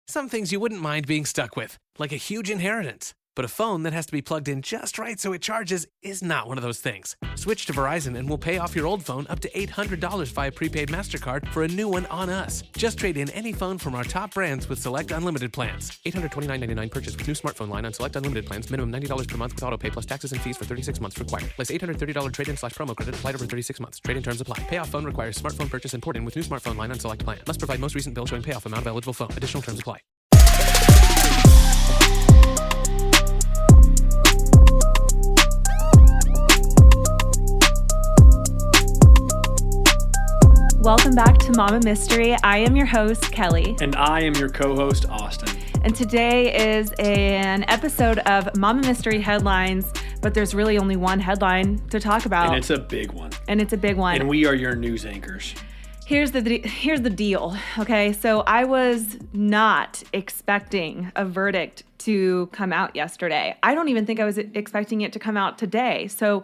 Some things you wouldn't mind being stuck with, like a huge inheritance. But a phone that has to be plugged in just right so it charges is not one of those things. Switch to Verizon and we'll pay off your old phone up to $800 via prepaid MasterCard for a new one on us. Just trade in any phone from our top brands with select unlimited plans. $829.99 purchase with new smartphone line on select unlimited plans. Minimum $90 per month with auto pay plus taxes and fees for 36 months required. Plus $830 trade-in/promo credit applied over 36 months. Trade-in terms apply. Payoff phone requires smartphone purchase and port-in with new smartphone line on select plan. Must provide most recent bill showing payoff amount of eligible phone. Additional terms apply. Welcome back to Mama Mystery. I am your host, Kelly. And I am your co-host, Austin. And today is an episode of Mama Mystery headlines, but there's really only one headline to talk about. And it's a big one. And we are your news anchors. Here's the deal, okay? So I was not expecting a verdict to come out yesterday. I don't even think I was expecting it to come out today. So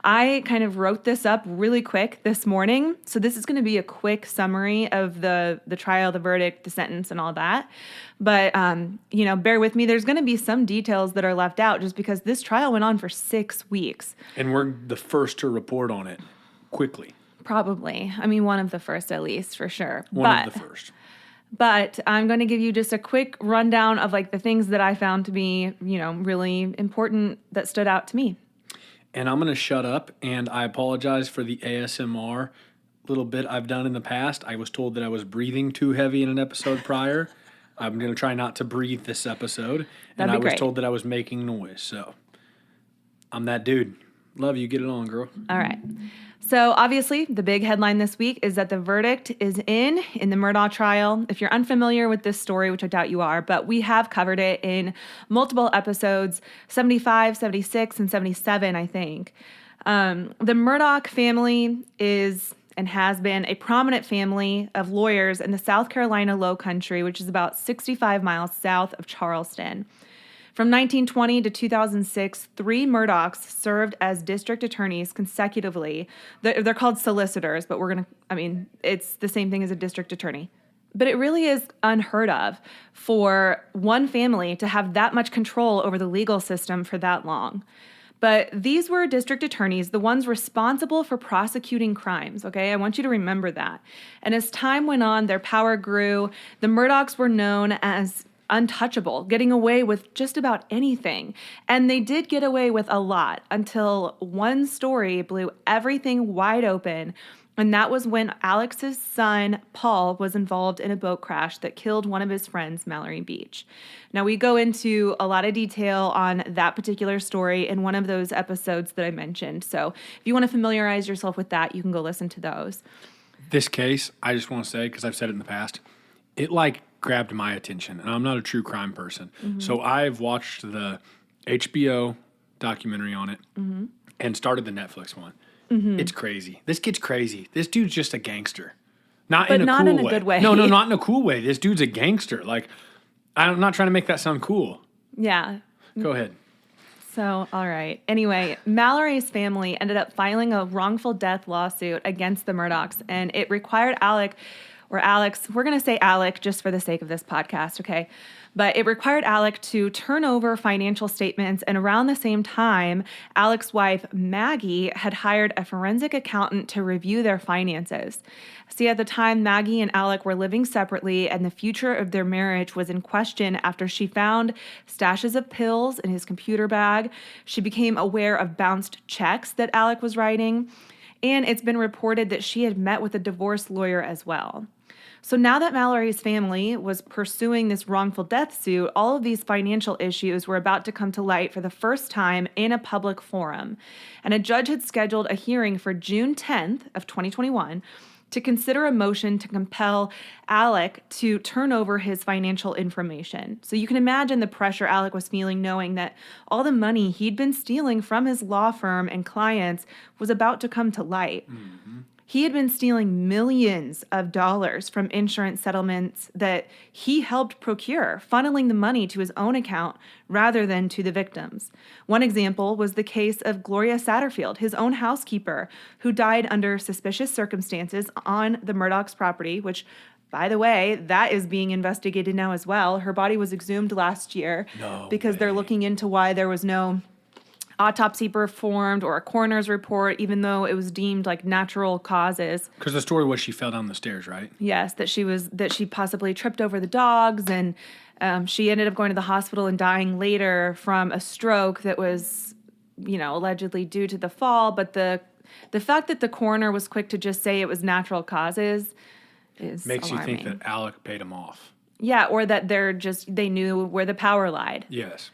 I kind of wrote this up really quick this morning. So this is going to be a quick summary of the trial, the verdict, the sentence, and all that. But, bear with me. There's going to be some details that are left out just because this trial went on for 6 weeks. And we're the first to report on it quickly. Probably. I mean, one of the first at least, for sure. One of the first. But I'm going to give you just a quick rundown of like the things that I found to be, really important that stood out to me. And I'm going to shut up, and I apologize for the ASMR little bit I've done in the past. I was told that I was breathing too heavy in an episode prior. I'm going to try not to breathe this episode. And I was told that I was making noise. So I'm that dude. Love you. Get it on, girl. All right. So obviously, the big headline this week is that the verdict is in the Murdaugh trial. If you're unfamiliar with this story, which I doubt you are, but we have covered it in multiple episodes, 75, 76, and 77, I think. The Murdaugh family is and has been a prominent family of lawyers in the South Carolina Low Country, which is about 65 miles south of Charleston. From 1920 to 2006, 3 Murdaughs served as district attorneys consecutively. They're called solicitors, but it's the same thing as a district attorney. But it really is unheard of for one family to have that much control over the legal system for that long. But these were district attorneys, the ones responsible for prosecuting crimes, okay? I want you to remember that. And as time went on, their power grew. The Murdaughs were known as untouchable, getting away with just about anything. And they did get away with a lot until one story blew everything wide open. And that was when Alex's son, Paul, was involved in a boat crash that killed one of his friends, Mallory Beach. Now, we go into a lot of detail on that particular story in one of those episodes that I mentioned. So if you want to familiarize yourself with that, you can go listen to those. This case, I just want to say, because I've said it in the past, it grabbed my attention, and I'm not a true crime person. Mm-hmm. So I've watched the HBO documentary on it and started the Netflix one. Mm-hmm. It's crazy. This kid's crazy. This dude's just a gangster. Not in a good way. No, not in a cool way. This dude's a gangster. I'm not trying to make that sound cool. Yeah. Go ahead. So, all right. Anyway, Mallory's family ended up filing a wrongful death lawsuit against the Murdaughs, and it required Alex, we're going to say Alec just for the sake of this podcast, okay? But it required Alec to turn over financial statements, and around the same time, Alec's wife, Maggie, had hired a forensic accountant to review their finances. See, at the time, Maggie and Alec were living separately, and the future of their marriage was in question after she found stashes of pills in his computer bag. She became aware of bounced checks that Alec was writing, and it's been reported that she had met with a divorce lawyer as well. So now that Mallory's family was pursuing this wrongful death suit, all of these financial issues were about to come to light for the first time in a public forum. And a judge had scheduled a hearing for June 10th of 2021 to consider a motion to compel Alec to turn over his financial information. So you can imagine the pressure Alec was feeling knowing that all the money he'd been stealing from his law firm and clients was about to come to light. Mm-hmm. He had been stealing millions of dollars from insurance settlements that he helped procure, funneling the money to his own account rather than to the victims. One example was the case of Gloria Satterfield, his own housekeeper, who died under suspicious circumstances on the Murdaughs' property, which by the way, that is being investigated now as well. Her body was exhumed last year because they're looking into why there was no autopsy performed or a coroner's report, even though it was deemed like natural causes. Because the story was she fell down the stairs, right? Yes, that she possibly tripped over the dogs, and she ended up going to the hospital and dying later from a stroke that was, allegedly due to the fall. But the fact that the coroner was quick to just say it was natural causes is makes alarming. you think that Alec paid him off. Yeah, or that they knew where the power lied. Yes.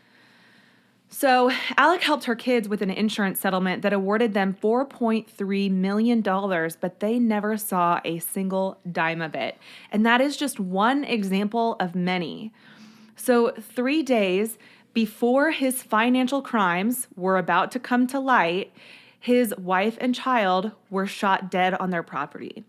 So Alec helped her kids with an insurance settlement that awarded them $4.3 million, but they never saw a single dime of it. And that is just one example of many. So 3 days before his financial crimes were about to come to light, his wife and child were shot dead on their property.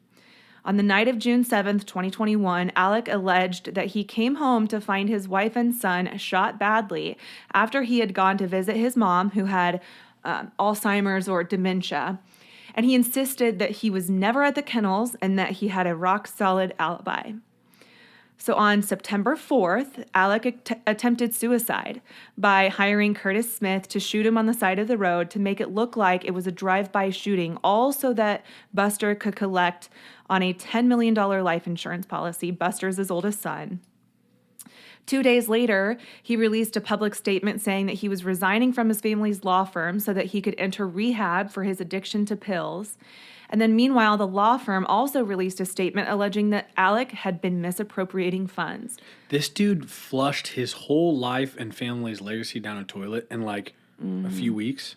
On the night of June 7th, 2021, Alec alleged that he came home to find his wife and son shot badly after he had gone to visit his mom, who had Alzheimer's or dementia. And he insisted that he was never at the kennels and that he had a rock-solid alibi. So on September 4th, Alec attempted suicide by hiring Curtis Smith to shoot him on the side of the road to make it look like it was a drive-by shooting, all so that Buster could collect on a $10 million life insurance policy. Buster's his oldest son. 2 days later, he released a public statement saying that he was resigning from his family's law firm so that he could enter rehab for his addiction to pills. And then meanwhile, the law firm also released a statement alleging that Alec had been misappropriating funds. This dude flushed his whole life and family's legacy down a toilet in like a few weeks.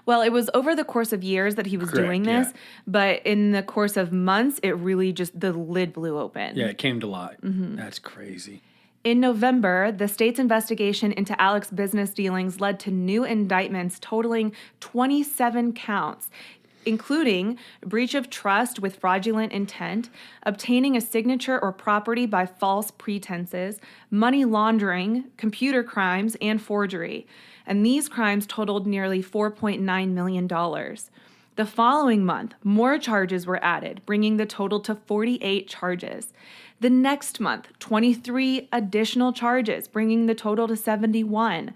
Well, it was over the course of years that he was doing this, but in the course of months, it really just, the lid blew open. Yeah, it came to light. That's crazy. In November, the state's investigation into Alec's business dealings led to new indictments totaling 27 counts, including breach of trust with fraudulent intent, obtaining a signature or property by false pretenses, money laundering, computer crimes, and forgery. And these crimes totaled nearly $4.9 million. The following month, more charges were added, bringing the total to 48 charges. The next month, 23 additional charges, bringing the total to 71.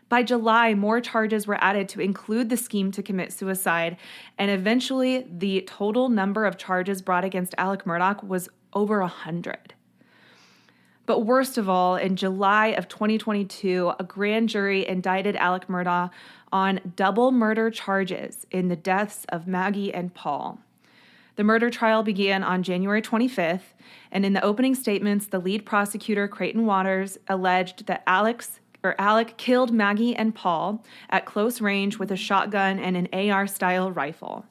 By July, more charges were added to include the scheme to commit suicide, and eventually the total number of charges brought against Alec Murdaugh was over 100. But worst of all, in July of 2022, a grand jury indicted Alec Murdaugh on double murder charges in the deaths of Maggie and Paul. The murder trial began on January 25th, and in the opening statements, the lead prosecutor, Creighton Waters, alleged that Alec killed Maggie and Paul at close range with a shotgun and an AR-style rifle.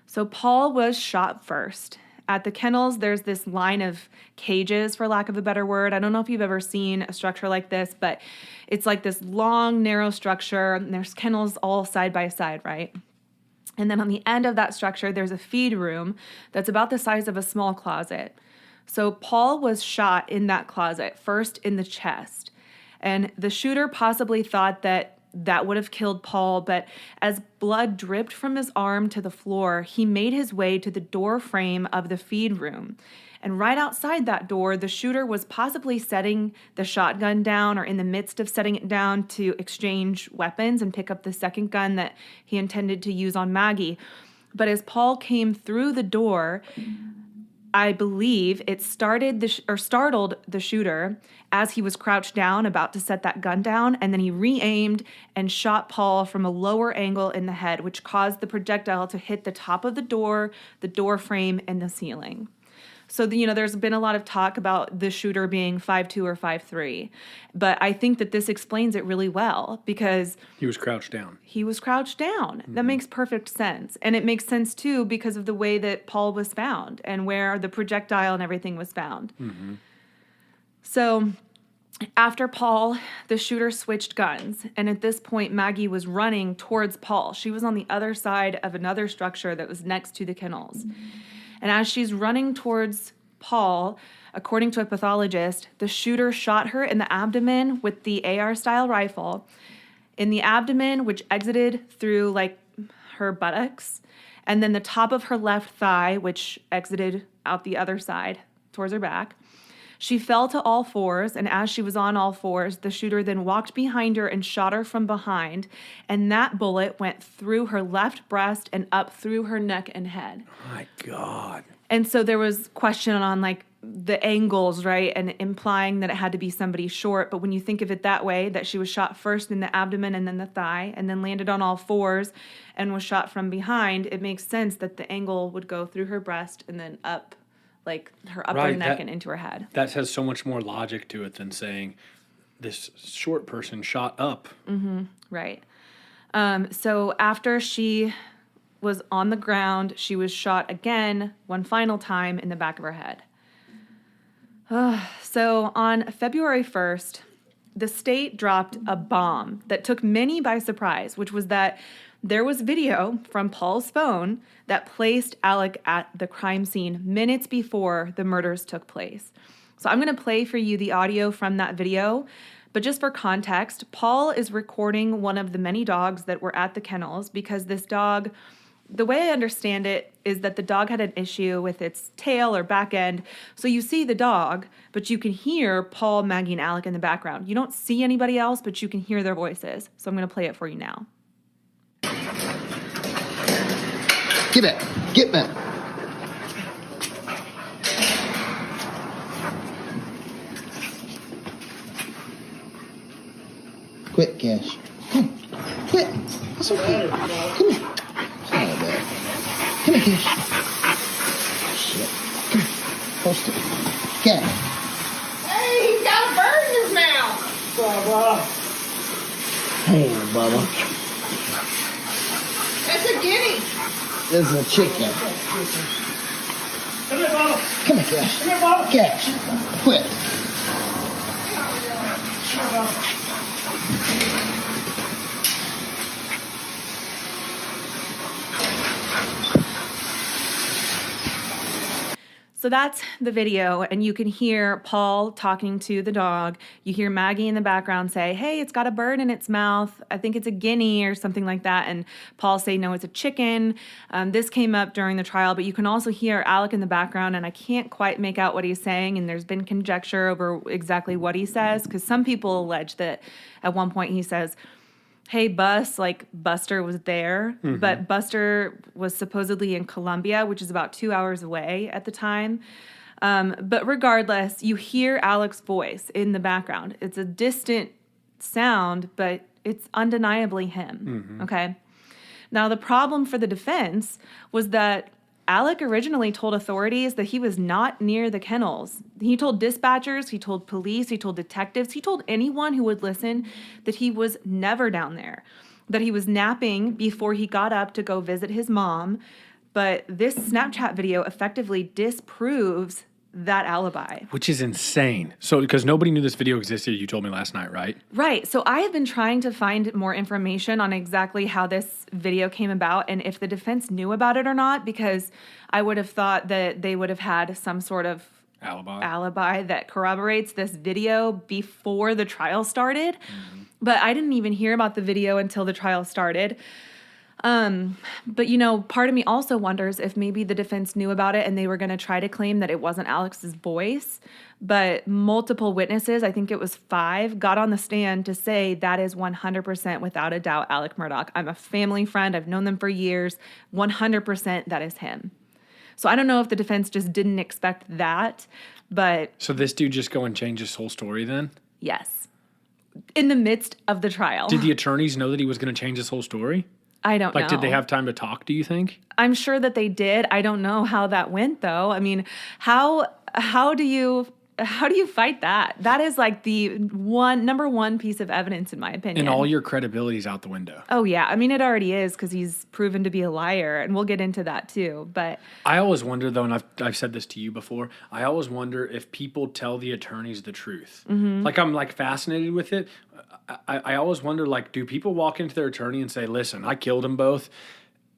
So Paul was shot first. At the kennels, there's this line of cages, for lack of a better word. I don't know if you've ever seen a structure like this, but it's like this long, narrow structure, and there's kennels all side by side, right? And then on the end of that structure, there's a feed room that's about the size of a small closet. So Paul was shot in that closet, first in the chest. And the shooter possibly thought that would have killed Paul, but as blood dripped from his arm to the floor, he made his way to the door frame of the feed room. And right outside that door, the shooter was possibly setting the shotgun down or in the midst of setting it down to exchange weapons and pick up the second gun that he intended to use on Maggie. But as Paul came through the door, I believe it startled the shooter as he was crouched down about to set that gun down, and then he re-aimed and shot Paul from a lower angle in the head, which caused the projectile to hit the top of the door frame, and the ceiling. So, there's been a lot of talk about the shooter being 5'2" or 5'3", but I think that this explains it really well because he was crouched down. That makes perfect sense. And it makes sense, too, because of the way that Paul was found and where the projectile and everything was found. Mm-hmm. So after Paul, the shooter switched guns. And at this point, Maggie was running towards Paul. She was on the other side of another structure that was next to the kennels. Mm-hmm. And as she's running towards Paul, according to a pathologist, the shooter shot her in the abdomen with the AR-style rifle, in the abdomen, which exited through, her buttocks, and then the top of her left thigh, which exited out the other side towards her back. She fell to all fours, and as she was on all fours, the shooter then walked behind her and shot her from behind, and that bullet went through her left breast and up through her neck and head. My God. And so there was question on like the angles, right, and implying that it had to be somebody short, but when you think of it that way, that she was shot first in the abdomen and then the thigh, and then landed on all fours and was shot from behind, it makes sense that the angle would go through her breast and then up like her upper neck and into her head. That has so much more logic to it than saying this short person shot up. Mm-hmm. Right. So after she was on the ground, she was shot again, one final time in the back of her head. So on February 1st, the state dropped a bomb that took many by surprise, which was that there was video from Paul's phone that placed Alec at the crime scene minutes before the murders took place. So I'm going to play for you the audio from that video. But just for context, Paul is recording one of the many dogs that were at the kennels because this dog, the way I understand it, is that the dog had an issue with its tail or back end. So you see the dog, but you can hear Paul, Maggie, and Alec in the background. You don't see anybody else, but you can hear their voices. So I'm going to play it for you now. Get back. Get back. Quit, Cash. Come. Quit. It's okay. Come here. It's not bad. Come here, Cash. Shit. Come here. Post it. Cash. Hey, he's got a bird in his mouth. Hey, Bubba. That's a guinea. This is a chicken. Come here, Bubba. Come here, Cash. Come here, Bubba. Cash. Quit. So that's the video, and you can hear Paul talking to the dog. You hear Maggie in the background say, hey, it's got a bird in its mouth. I think it's a guinea or something like that. And Paul say, no, it's a chicken. This came up during the trial, but you can also hear Alec in the background, and I can't quite make out what he's saying, and there's been conjecture over exactly what he says, because some people allege that at one point he says, hey, Bus, like Buster was there, but Buster was supposedly in Colombia, which is about 2 hours away at the time. But regardless, you hear Alec's voice in the background. It's a distant sound, but it's undeniably him, okay? Now, the problem for the defense was that Alec originally told authorities that he was not near the kennels. He told dispatchers, he told police, he told detectives, he told anyone who would listen that he was never down there, that he was napping before he got up to go visit his mom. But this Snapchat video effectively disproves that alibi. Which is insane. So, because nobody knew this video existed, you told me last night, right? Right. So I have been trying to find more information on exactly how this video came about and if the defense knew about it or not, because I would have thought that they would have had some sort of alibi that corroborates this video before the trial started. But I didn't even hear about the video until the trial started. But, you know, part of me also wonders if maybe the defense knew about it and they were going to try to claim that it wasn't Alex's voice. But multiple witnesses, I think it was 5, got on the stand to say that is 100% without a doubt Alec Murdaugh. I'm a family friend. I've known them for years. 100% that is him. So I don't know if the defense just didn't expect that, but... So this dude just go and change his whole story then? Yes. In the midst of the trial. Did the attorneys know that he was going to change his whole story? I don't know. Like, did they have time to talk, do you think? I'm sure that they did. I don't know how that went, though. I mean, how do you fight that? That is like the number one piece of evidence, in my opinion. And all your credibility's out the window. Oh, yeah. I mean, it already is because he's proven to be a liar, and we'll get into that, too. But I always wonder, though, and I've said this to you before, I always wonder if people tell the attorneys the truth. Like, I'm, like, fascinated with it. I always wonder, like, do people walk into their attorney and say, listen, I killed them both,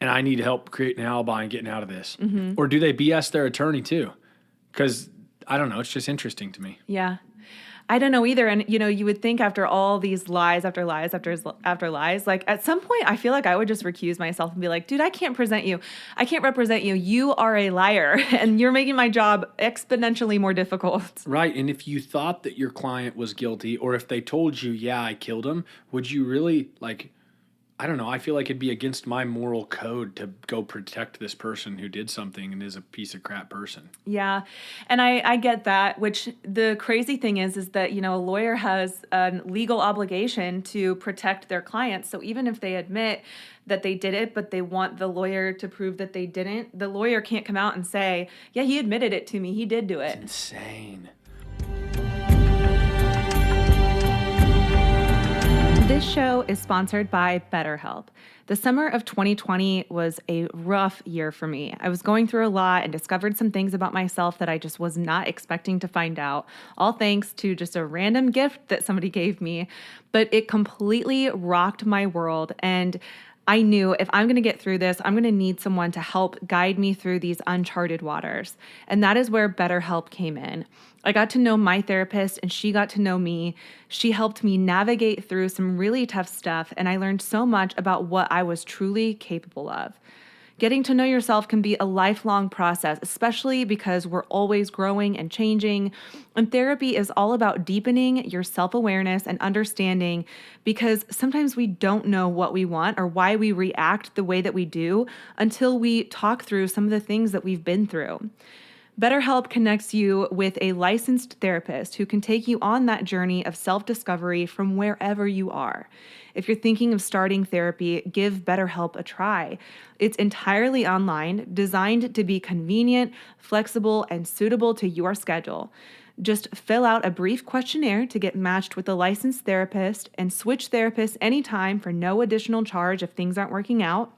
and I need help creating an alibi and getting out of this? Or do they BS their attorney, too? Because, I don't know, it's just interesting to me. yeah. I don't know either. And, you would think after all these lies after lies after lies, like at some point, I feel like I would just recuse myself and be like, dude, I can't represent you. You are a liar and you're making my job exponentially more difficult. Right. And if you thought that your client was guilty, or if they told you, yeah, I killed him, would you really, like, I don't know. I feel like it'd be against my moral code to go protect this person who did something and is a piece of crap person. Yeah. And I get that, which the crazy thing is that, a lawyer has a legal obligation to protect their clients. So even if they admit that they did it, but they want the lawyer to prove that they didn't, the lawyer can't come out and say, yeah, he admitted it to me. He did do it. It's insane. This show is sponsored by BetterHelp. The summer of 2020 was a rough year for me. I was going through a lot and discovered some things about myself that I just was not expecting to find out, all thanks to just a random gift that somebody gave me. But it completely rocked my world, and I knew if I'm going to get through this, I'm going to need someone to help guide me through these uncharted waters. And that is where BetterHelp came in. I got to know my therapist and she got to know me. She helped me navigate through some really tough stuff, and I learned so much about what I was truly capable of. Getting to know yourself can be a lifelong process, especially because we're always growing and changing. And therapy is all about deepening your self-awareness and understanding, because sometimes we don't know what we want or why we react the way that we do until we talk through some of the things that we've been through. BetterHelp connects you with a licensed therapist who can take you on that journey of self-discovery from wherever you are. If you're thinking of starting therapy, give BetterHelp a try. It's entirely online, designed to be convenient, flexible, and suitable to your schedule. Just fill out a brief questionnaire to get matched with a licensed therapist and switch therapists anytime for no additional charge if things aren't working out.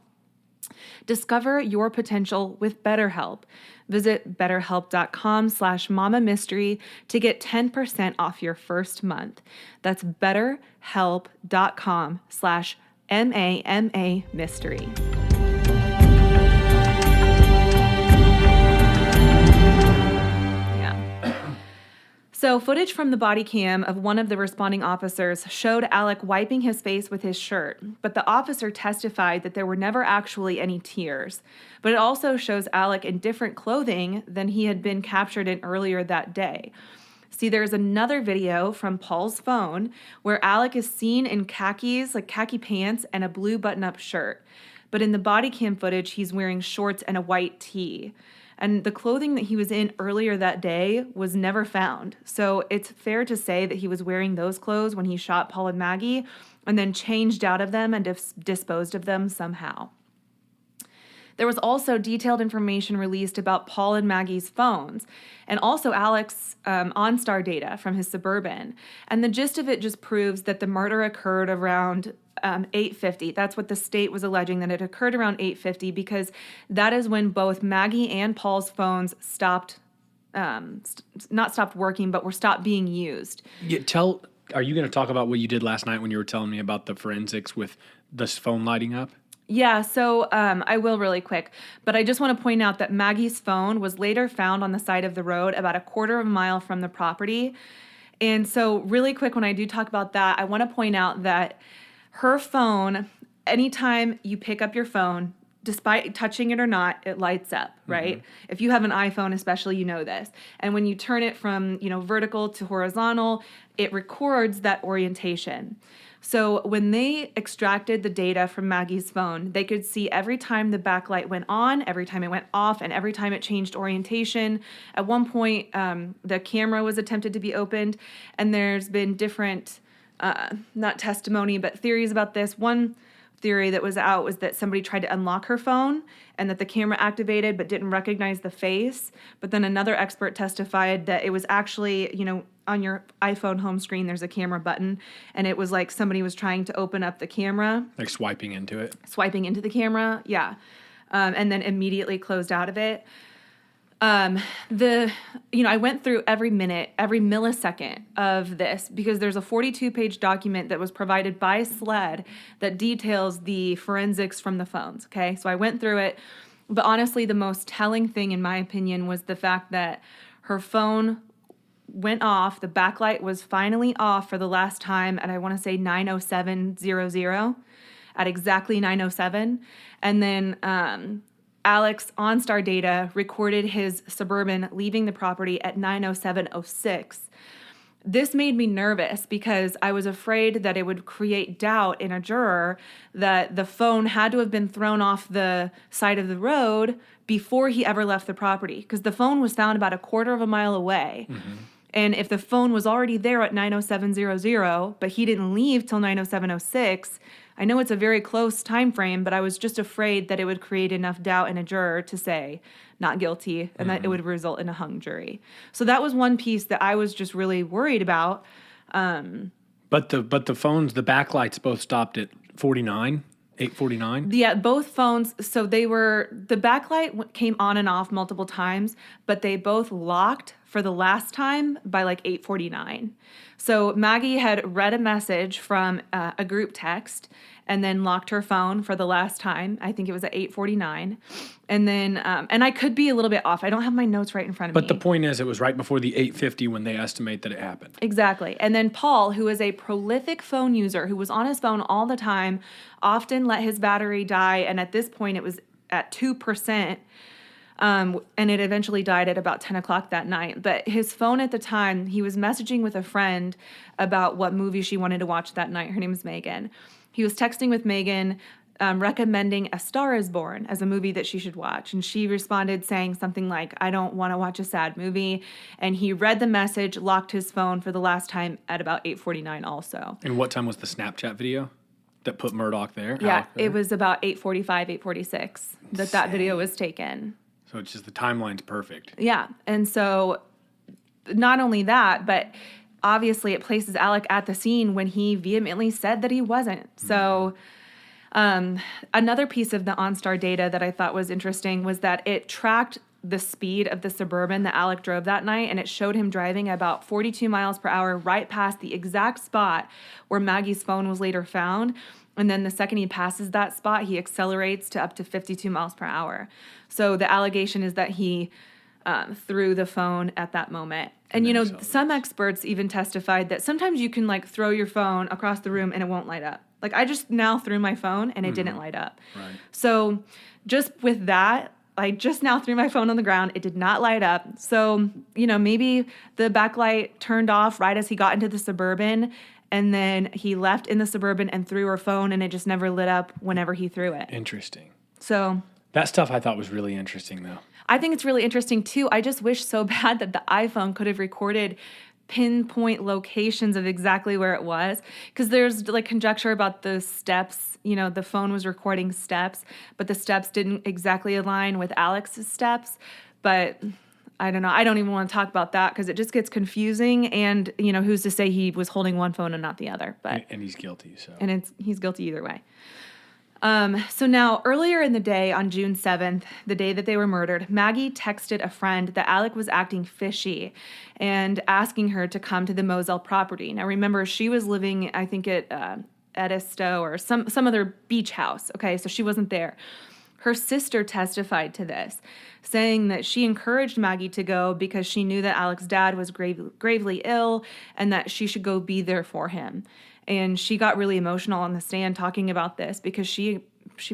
Discover your potential with BetterHelp. Visit betterhelp.com/mamamystery to get 10% off your first month. That's betterhelp.com/MAMA-mystery. So footage from the body cam of one of the responding officers showed Alec wiping his face with his shirt, but the officer testified that there were never actually any tears. But it also shows Alec in different clothing than he had been captured in earlier that day. See, there's another video from Paul's phone where Alec is seen in khakis, like khaki pants, and a blue button-up shirt. But in the body cam footage, he's wearing shorts and a white tee. And the clothing that he was in earlier that day was never found. So it's fair to say that he was wearing those clothes when he shot Paul and Maggie and then changed out of them and disposed of them somehow. There was also detailed information released about Paul and Maggie's phones and also Alec's OnStar data from his Suburban. And the gist of it just proves that the murder occurred around 8:50. That's what the state was alleging, that it occurred around 8:50, because that is when both Maggie and Paul's phones stopped, not stopped working, but were stopped being used. Are you going to talk about what you did last night when you were telling me about the forensics with this phone lighting up? Yeah, so I will really quick, but I just want to point out that Maggie's phone was later found on the side of the road about a quarter of a mile from the property. And so really quick, when I do talk about that, I want to point out that her phone, anytime you pick up your phone, despite touching it or not, it lights up, right? Mm-hmm. If you have an iPhone especially, you know this. And when you turn it from, vertical to horizontal, it records that orientation. So when they extracted the data from Maggie's phone, they could see every time the backlight went on, every time it went off, and every time it changed orientation. At one point, the camera was attempted to be opened, and there's been different, not testimony, but theories about this. One theory that was out was that somebody tried to unlock her phone and that the camera activated but didn't recognize the face. But then another expert testified that it was actually, on your iPhone home screen, there's a camera button, and it was like somebody was trying to open up the camera. Like swiping into it? Swiping into the camera, yeah. And then immediately closed out of it. I went through every minute, every millisecond of this, because there's a 42-page document that was provided by SLED that details the forensics from the phones, okay? So I went through it, but honestly, the most telling thing, in my opinion, was the fact that her phone went off. The backlight was finally off for the last time at, I want to say, 9:07:00, at exactly 9:07. And then Alex OnStar data recorded his Suburban leaving the property at 9:07:06. This made me nervous because I was afraid that it would create doubt in a juror that the phone had to have been thrown off the side of the road before he ever left the property, because the phone was found about a quarter of a mile away. And if the phone was already there at 9:07:00, but he didn't leave till 9:07:06, I know it's a very close time frame, but I was just afraid that it would create enough doubt in a juror to say not guilty, and that it would result in a hung jury. So that was one piece that I was just really worried about. But the phones, the backlights both stopped at 8:49. Yeah, both phones. So the backlight came on and off multiple times, but they both locked for the last time by like 8:49. So Maggie had read a message from a group text and then locked her phone for the last time. I think it was at 8:49. And then, and I could be a little bit off. I don't have my notes right in front of me. But the point is, it was right before the 8:50 when they estimate that it happened. Exactly. And then Paul, who is a prolific phone user, who was on his phone all the time, often let his battery die. And at this point, it was at 2%. And it eventually died at about 10 o'clock that night. But his phone at the time, he was messaging with a friend about what movie she wanted to watch that night. Her name is Megan. He was texting with Megan, recommending A Star is Born as a movie that she should watch. And she responded saying something like, I don't want to watch a sad movie. And he read the message, locked his phone for the last time at about 8:49 also. And what time was the Snapchat video that put Murdaugh there? Yeah, it was about 8:45, 8:46 that video was taken. So it's just the timeline's perfect. Yeah. And so not only that, but obviously it places Alec at the scene when he vehemently said that he wasn't. So another piece of the OnStar data that I thought was interesting was that it tracked the speed of the Suburban that Alec drove that night, and it showed him driving about 42 miles per hour right past the exact spot where Maggie's phone was later found. And then the second he passes that spot, he accelerates to up to 52 miles per hour. So the allegation is that he threw the phone at that moment. And you know, some experts even testified that sometimes you can like throw your phone across the room and it won't light up. Like I just now threw my phone and it didn't light up. Right. So just with that, I just now threw my phone on the ground. It did not light up. So, you know, maybe the backlight turned off right as he got into the Suburban, and then he left in the Suburban and threw her phone, and it just never lit up whenever he threw it. Interesting. So That stuff I thought was really interesting, though. I think it's really interesting, too. I just wish so bad that the iPhone could have recorded pinpoint locations of exactly where it was, because there's like conjecture about the steps. You know, the phone was recording steps, but the steps didn't exactly align with Alex's steps. But I don't know. I don't even want to talk about that because it just gets confusing. And, you know, who's to say he was holding one phone and not the other? But And he's guilty, so. and he's guilty either way. So now, earlier in the day on June 7th, the day that they were murdered, Maggie texted a friend that Alec was acting fishy and asking her to come to the Moselle property. Now, remember, she was living, I think, at Edisto or some other beach house. Okay, so she wasn't there. Her sister testified to this, saying that she encouraged Maggie to go because she knew that Alec's dad was gravely ill and that she should go be there for him. And she got really emotional on the stand talking about this because she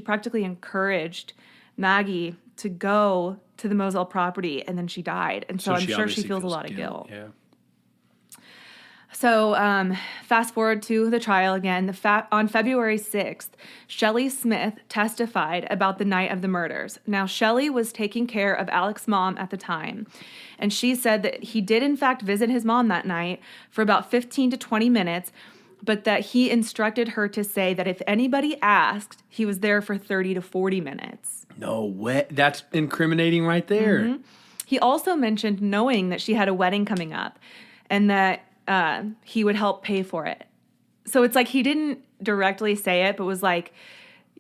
practically encouraged Maggie to go to the Moselle property, and then she died. And so I'm sure she feels a lot of guilt. Yeah. So fast forward to the trial again. On February 6th, Shelley Smith testified about the night of the murders. Now, Shelley was taking care of Alec's mom at the time, and she said that he did, in fact, visit his mom that night for about 15 to 20 minutes, but that he instructed her to say that if anybody asked, he was there for 30 to 40 minutes. No way. That's incriminating right there. Mm-hmm. He also mentioned knowing that she had a wedding coming up and that he would help pay for it. So it's like he didn't directly say it, but was like,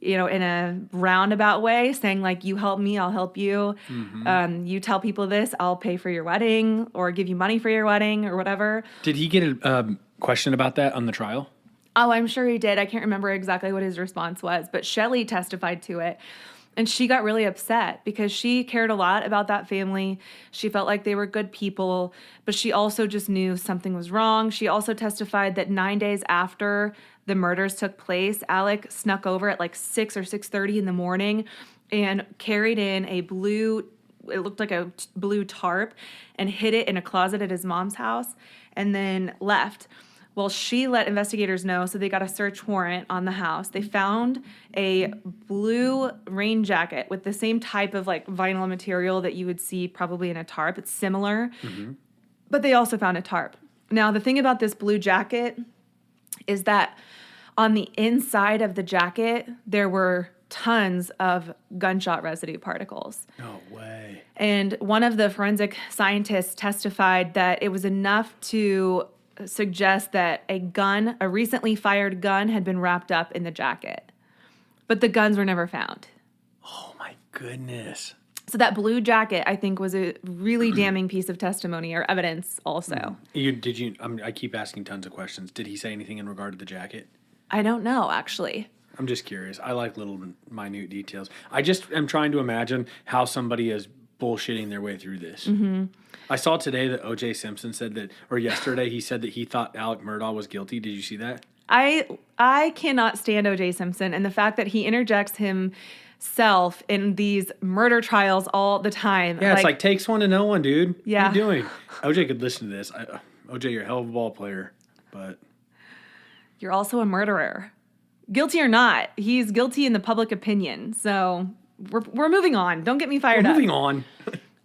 you know, in a roundabout way, saying like, you help me, I'll help you. Mm-hmm. You tell people this, I'll pay for your wedding or give you money for your wedding or whatever. Did he get a question about that on the trial? Oh, I'm sure he did. I can't remember exactly what his response was, but Shelley testified to it. And she got really upset because she cared a lot about that family. She felt like they were good people, but she also just knew something was wrong. She also testified that 9 days after the murders took place, Alec snuck over at like 6 or 6:30 in the morning and carried in a blue, it looked like a blue tarp, and hid it in a closet at his mom's house and then left. Well, she let investigators know, so they got a search warrant on the house. They found a blue rain jacket with the same type of like vinyl material that you would see probably in a tarp. It's similar, but they also found a tarp. Now, the thing about this blue jacket is that on the inside of the jacket, there were tons of gunshot residue particles. No way. And one of the forensic scientists testified that it was enough to suggest that a recently fired gun had been wrapped up in the jacket. But the guns were never found. Oh my goodness. So that blue jacket, I think, was a really damning piece of testimony or evidence also. I keep asking tons of questions. Did he say anything in regard to the jacket? I don't know, actually. I'm just curious. I like little minute details. I just am trying to imagine how somebody is bullshitting their way through this. Mm-hmm. I saw today that O.J. Simpson said that, or yesterday he said that he thought Alec Murdaugh was guilty. Did you see that? I cannot stand O.J. Simpson, and the fact that he interjects himself in these murder trials all the time. Yeah, it's like takes one to know one, dude. Yeah. What are you doing? O.J. could listen to this. O.J., you're a hell of a ball player, but you're also a murderer. Guilty or not, he's guilty in the public opinion. So we're moving on. Don't get me fired up. Moving on.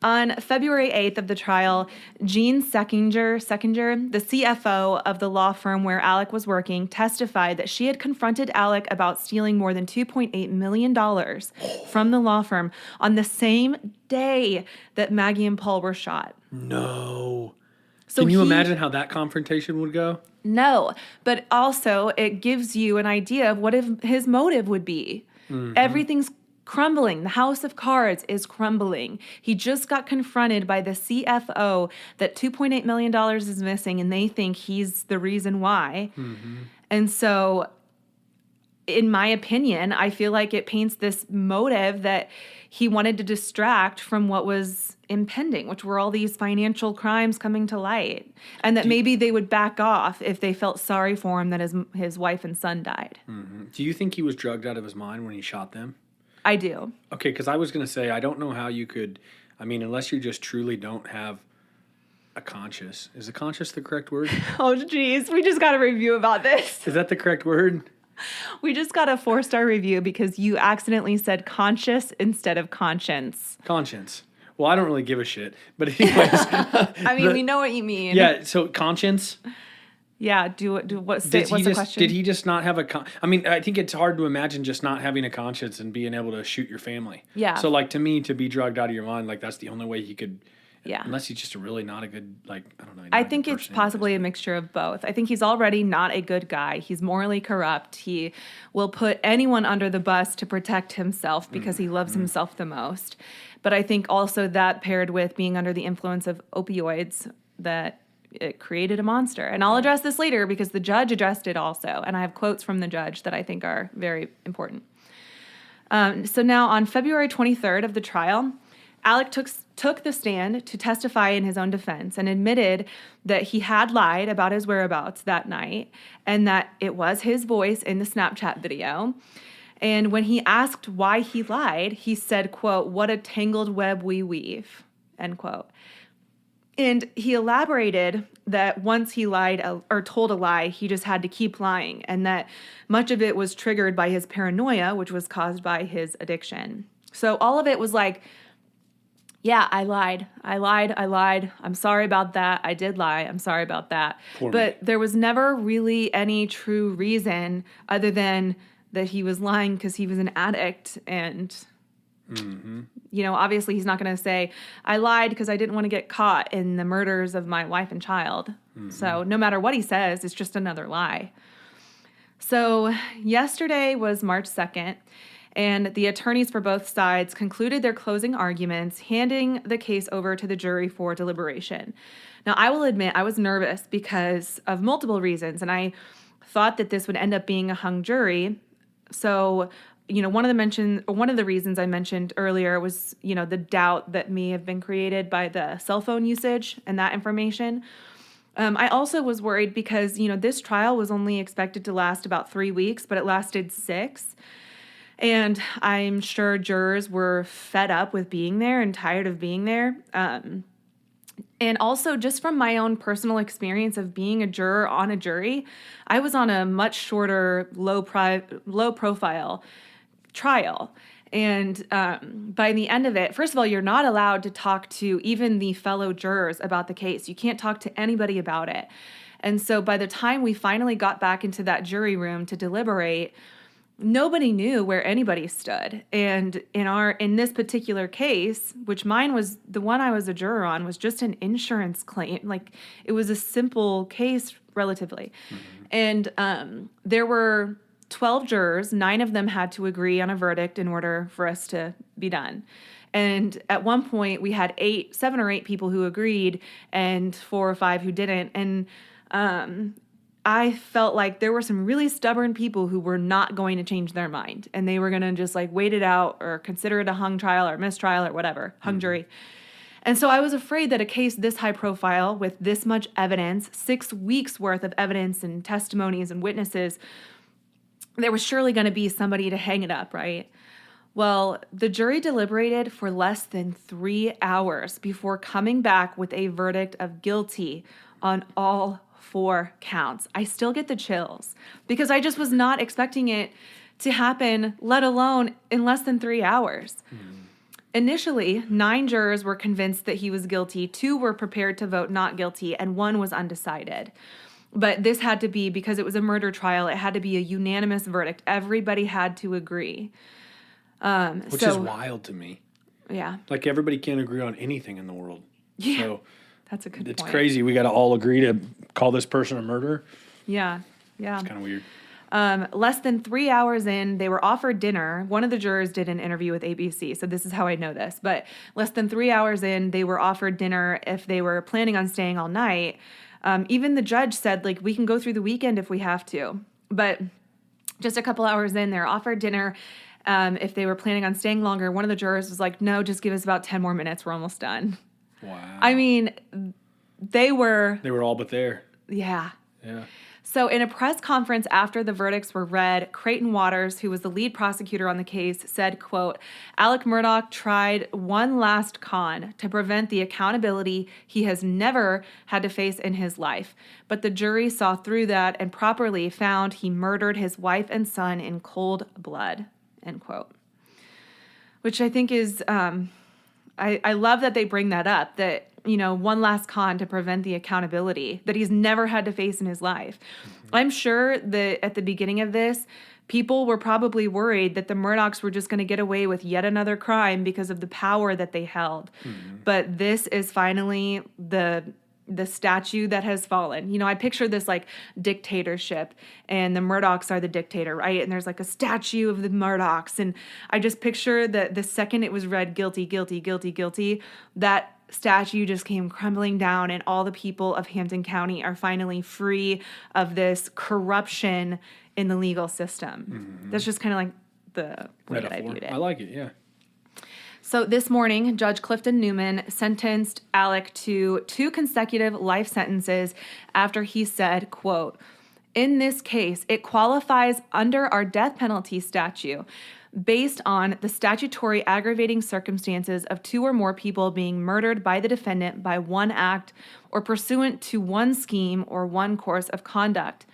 On February 8th of the trial, Gene Seckinger, the CFO of the law firm where Alec was working, testified that she had confronted Alec about stealing more than $2.8 million from the law firm on the same day that Maggie and Paul were shot. No. So Can you imagine how that confrontation would go? No, but also it gives you an idea of what his motive would be. Mm-hmm. Everything's crumbling. The house of cards is crumbling. He just got confronted by the CFO that $2.8 million is missing, and they think he's the reason why. Mm-hmm. And so, in my opinion, I feel like it paints this motive that he wanted to distract from what was impending, which were all these financial crimes coming to light. And that maybe they would back off if they felt sorry for him that his wife and son died. Mm-hmm. Do you think he was drugged out of his mind when he shot them? I do. Okay, because I was going to say, I don't know how you could, unless you just truly don't have a conscience. Is a conscience the correct word? Oh, geez. We just got a review about this. Is that the correct word? We just got a 4-star review because you accidentally said conscious instead of conscience. Conscience. Well, I don't really give a shit. But anyways. We know what you mean. Yeah, so conscience. Yeah, what's the question? Did he just not have I think it's hard to imagine just not having a conscience and being able to shoot your family. Yeah. So, to me, to be drugged out of your mind, that's the only way he could. Yeah. Unless he's just a really not a good, I don't know. I think it's possibly a mixture of both. I think he's already not a good guy. He's morally corrupt. He will put anyone under the bus to protect himself because he loves himself the most. But I think also that paired with being under the influence of opioids, that it created a monster. And I'll address this later because the judge addressed it also. And I have quotes from the judge that I think are very important. So now on February 23rd of the trial, Alec took the stand to testify in his own defense and admitted that he had lied about his whereabouts that night and that it was his voice in the Snapchat video. And when he asked why he lied, he said, quote, "What a tangled web we weave," end quote. And he elaborated that once he lied or told a lie, he just had to keep lying, and that much of it was triggered by his paranoia, which was caused by his addiction. So all of it was like, yeah, I lied. I'm sorry about that. I did lie. I'm sorry about that. But there was never really any true reason other than that he was lying because he was an addict. And, obviously he's not going to say, I lied because I didn't want to get caught in the murders of my wife and child. Mm-hmm. So no matter what he says, it's just another lie. So yesterday was March 2nd. And the attorneys for both sides concluded their closing arguments, handing the case over to the jury for deliberation. Now, I will admit I was nervous because of multiple reasons, and I thought that this would end up being a hung jury. So one of the reasons I mentioned earlier was, the doubt that may have been created by the cell phone usage and that information. I also was worried because, this trial was only expected to last about 3 weeks, but it lasted 6. And I'm sure jurors were fed up with being there and tired of being there. And also, just from my own personal experience of being a juror on a jury, I was on a much shorter, low profile trial. And by the end of it, first of all, you're not allowed to talk to even the fellow jurors about the case. You can't talk to anybody about it. And so by the time we finally got back into that jury room to deliberate, nobody knew where anybody stood. And in this particular case, which mine was the one I was a juror on, was just an insurance claim. Like, it was a simple case relatively. Mm-hmm. And there were 12 jurors. 9 of them had to agree on a verdict in order for us to be done. And at one point we had 7 or 8 people who agreed and 4 or 5 who didn't. And I felt like there were some really stubborn people who were not going to change their mind, and they were going to just wait it out or consider it a hung trial or mistrial or whatever, hung jury. And so I was afraid that a case this high profile with this much evidence, 6 weeks worth of evidence and testimonies and witnesses, there was surely going to be somebody to hang it up, right? Well, the jury deliberated for less than 3 hours before coming back with a verdict of guilty on all 4 counts. I still get the chills because I just was not expecting it to happen, let alone in less than 3 hours. Initially, 9 jurors were convinced that he was guilty, 2 were prepared to vote not guilty, and 1 was undecided. But this had to be, because it was a murder trial, it had to be a unanimous verdict. Everybody had to agree. Which is wild to me. Yeah. Like, everybody can't agree on anything in the world. Yeah. So that's a good point. It's crazy. We got to all agree to call this person a murderer. Yeah. It's kind of weird. Less than 3 hours in, they were offered dinner. One of the jurors did an interview with ABC, so this is how I know this. But less than 3 hours in, they were offered dinner if they were planning on staying all night. Even the judge said, we can go through the weekend if we have to. But just a couple hours in, they're offered dinner if they were planning on staying longer. One of the jurors was like, no, just give us about 10 more minutes. We're almost done. Wow. I mean, they were all but there. Yeah. Yeah. So in a press conference after the verdicts were read, Creighton Waters, who was the lead prosecutor on the case, said, quote, Alec Murdaugh tried one last con to prevent the accountability he has never had to face in his life. But the jury saw through that and properly found he murdered his wife and son in cold blood, end quote. Which I think is, I love that they bring that up, that, one last con to prevent the accountability that he's never had to face in his life. Mm-hmm. I'm sure that at the beginning of this, people were probably worried that the Murdaughs were just going to get away with yet another crime because of the power that they held. Mm-hmm. But this is finally the statue that has fallen. I picture this dictatorship, and the Murdaughs are the dictator, right? And there's a statue of the Murdaughs. And I just picture that the second it was read guilty, guilty, guilty, guilty, that statue just came crumbling down, and all the people of Hampton County are finally free of this corruption in the legal system. Mm-hmm. That's just kind of the way that I viewed it. I like it, yeah. So this morning, Judge Clifton Newman sentenced Alec to 2 consecutive life sentences after he said, quote, in this case, it qualifies under our death penalty statute based on the statutory aggravating circumstances of 2 or more people being murdered by the defendant by one act or pursuant to one scheme or one course of conduct.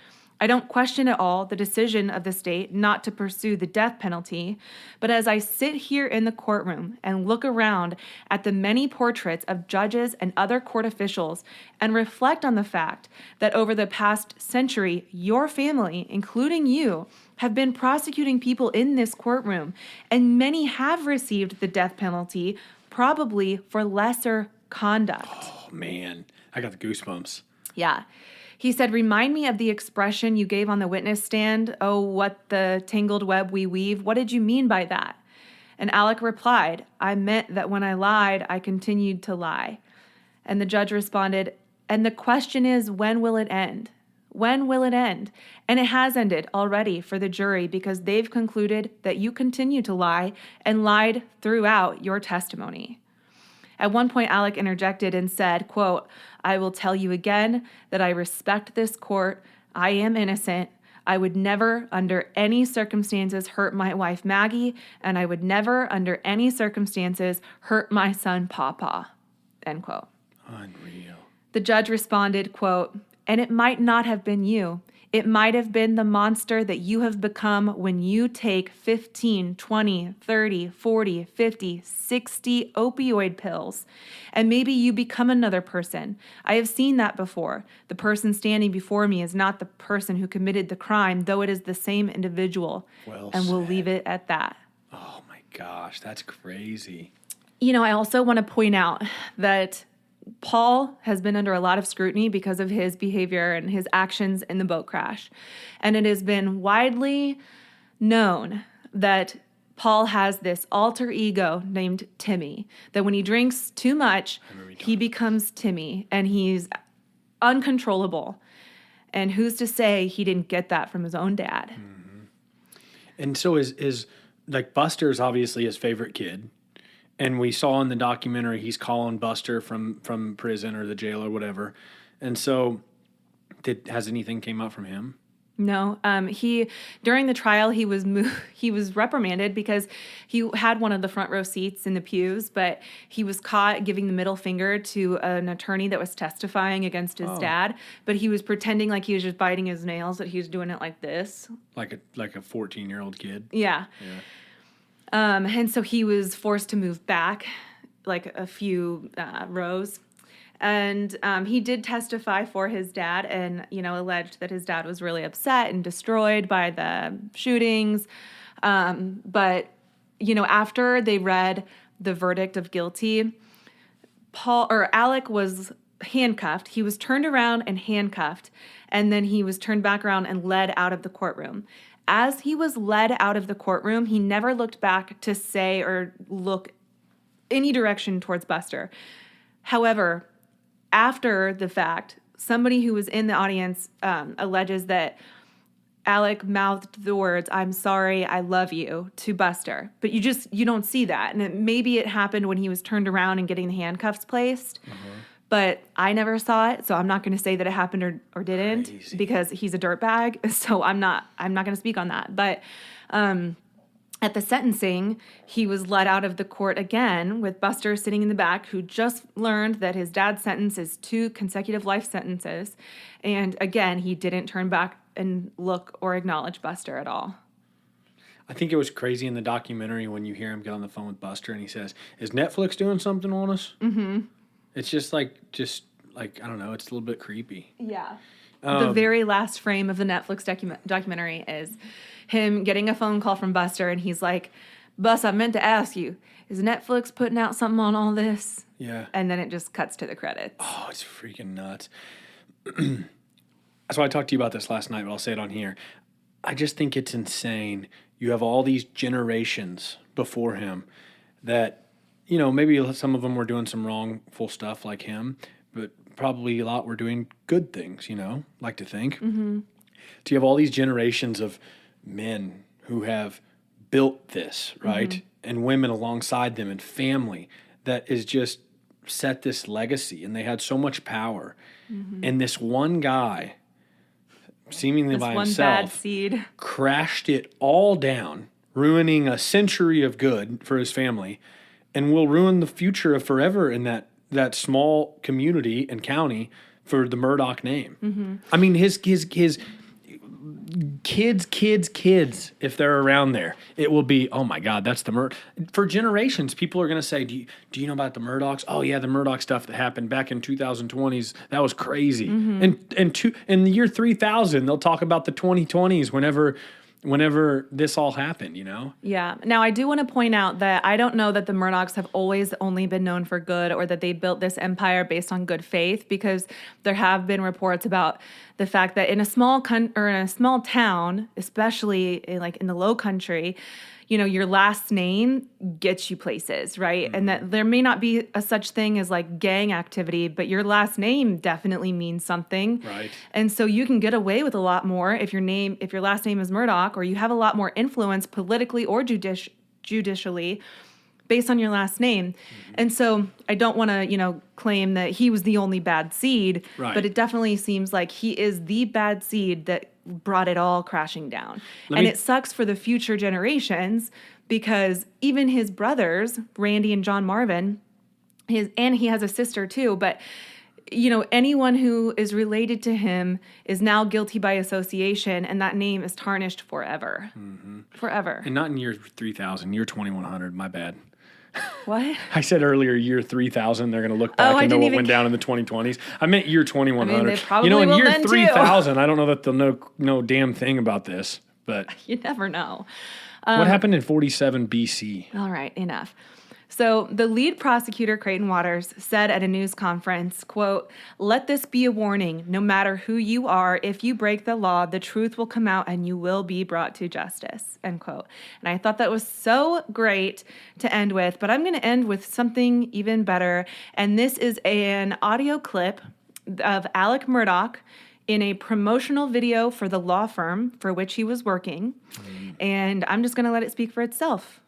I don't question at all the decision of the state not to pursue the death penalty, but as I sit here in the courtroom and look around at the many portraits of judges and other court officials and reflect on the fact that over the past century, your family, including you, have been prosecuting people in this courtroom, and many have received the death penalty, probably for lesser conduct. Oh, man. I got the goosebumps. Yeah. He said, remind me of the expression you gave on the witness stand. Oh, what the tangled web we weave. What did you mean by that? And Alec replied, I meant that when I lied, I continued to lie. And the judge responded, and the question is, when will it end? When will it end? And it has ended already for the jury because they've concluded that you continue to lie and lied throughout your testimony. At one point, Alec interjected and said, quote, "I will tell you again that I respect this court. I am innocent. I would never, under any circumstances, hurt my wife, Maggie, and I would never, under any circumstances, hurt my son, Pawpaw," end quote. Unreal. The judge responded, quote, "And it might not have been you. It might have been the monster that you have become when you take 15, 20, 30, 40, 50, 60 opioid pills. And maybe you become another person. I have seen that before. The person standing before me is not the person who committed the crime, though it is the same individual." Well and we'll said. leave it at that. Oh my gosh, that's crazy. You know, I also want to point out that Paul has been under a lot of scrutiny because of his behavior and his actions in the boat crash. And it has been widely known that Paul has this alter ego named Timmy, that when he drinks too much, he becomes Timmy and he's uncontrollable. And who's to say he didn't get that from his own dad? And so is like Buster's obviously his favorite kid. And we saw in the documentary he's calling Buster from prison or the jail or whatever. And so has anything came out from him? No. He during the trial he was reprimanded because he had one of the front row seats in the pews, but he was caught giving the middle finger to an attorney that was testifying against his dad. But he was pretending like he was just biting his nails, that he was doing it like this, Like a 14-year-old kid. yeah. And so he was forced to move back like a few rows. And he did testify for his dad and, alleged that his dad was really upset and destroyed by the shootings. But, after they read the verdict of guilty, Alec was handcuffed. He was turned around and handcuffed. And then he was turned back around and led out of the courtroom. As he was led out of the courtroom, he never looked back to say or look any direction towards Buster. However, after the fact, somebody who was in the audience alleges that Alec mouthed the words, "I'm sorry, I love you," to Buster. But you don't see that. And maybe it happened when he was turned around and getting the handcuffs placed. But I never saw it, so I'm not going to say that it happened or didn't. Crazy. Because he's a dirtbag. So I'm not going to speak on that. But at the sentencing, he was let out of the court again with Buster sitting in the back, who just learned that his dad's sentence is 2 consecutive life sentences. And again, he didn't turn back and look or acknowledge Buster at all. I think it was crazy in the documentary when you hear him get on the phone with Buster and he says, "Is Netflix doing something on us?" Mm-hmm. It's just like, I don't know, it's a little bit creepy. Yeah. The very last frame of the Netflix documentary is him getting a phone call from Buster, and he's like, "Bus, I meant to ask you, is Netflix putting out something on all this?" Yeah. And then it just cuts to the credits. Oh, it's freaking nuts. So I talked to you about this last night, but I'll say it on here. I just think it's insane. You have all these generations before him that, maybe some of them were doing some wrongful stuff like him, but probably a lot were doing good things, like to think. Mm-hmm. So you have all these generations of men who have built this, right? Mm-hmm. And women alongside them and family that is just set this legacy, and they had so much power. Mm-hmm. And this one guy, seemingly by one himself, bad seed, crashed it all down, ruining a century of good for his family, and will ruin the future of forever in that small community and county for the Murdaugh name. Mm-hmm. I mean, his kids, if they're around there, it will be, oh my God, that's the Murdaugh. For generations, people are going to say, do you know about the Murdaughs? Oh yeah, the Murdaugh stuff that happened back in 2020s, that was crazy. Mm-hmm. And in the year 3000, they'll talk about the 2020s whenever whenever this all happened, Yeah. Now, I do want to point out that I don't know that the Murdaughs have always only been known for good or that they built this empire based on good faith, because there have been reports about the fact that in a small town, especially in the Low Country, your last name gets you places, right? Mm-hmm. And that there may not be a such thing as like gang activity, but your last name definitely means something. Right. And so you can get away with a lot more if your last name is Murdaugh, or you have a lot more influence politically or judicially based on your last name. Mm-hmm. And so I don't want to, claim that he was the only bad seed, right. But it definitely seems like he is the bad seed that brought it all crashing down. It sucks for the future generations, because even his brothers, Randy and John Marvin, and he has a sister too, but anyone who is related to him is now guilty by association, and that name is tarnished forever. Mm-hmm. Forever. And not in year 3000, year 2100, my bad. What? I said earlier, year 3000, they're going to look back and know what went down in the 2020s. I meant year 2100. They probably will in year then 3000, I don't know that they'll know damn thing about this, but you never know. What happened in 47 BC? All right, enough. So the lead prosecutor, Creighton Waters, said at a news conference, quote, "Let this be a warning. No matter who you are, if you break the law, the truth will come out and you will be brought to justice," end quote. And I thought that was so great to end with, but I'm going to end with something even better. And this is an audio clip of Alec Murdaugh in a promotional video for the law firm for which he was working. And I'm just going to let it speak for itself.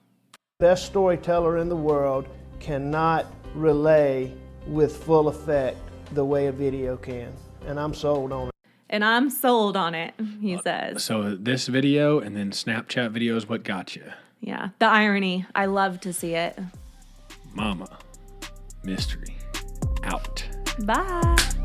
Best storyteller in the world cannot relay with full effect the way a video can. And I'm sold on it. And I'm sold on it, he says. So this video and then Snapchat video is what got you. Yeah, the irony. I love to see it. Mama Mystery out. Bye.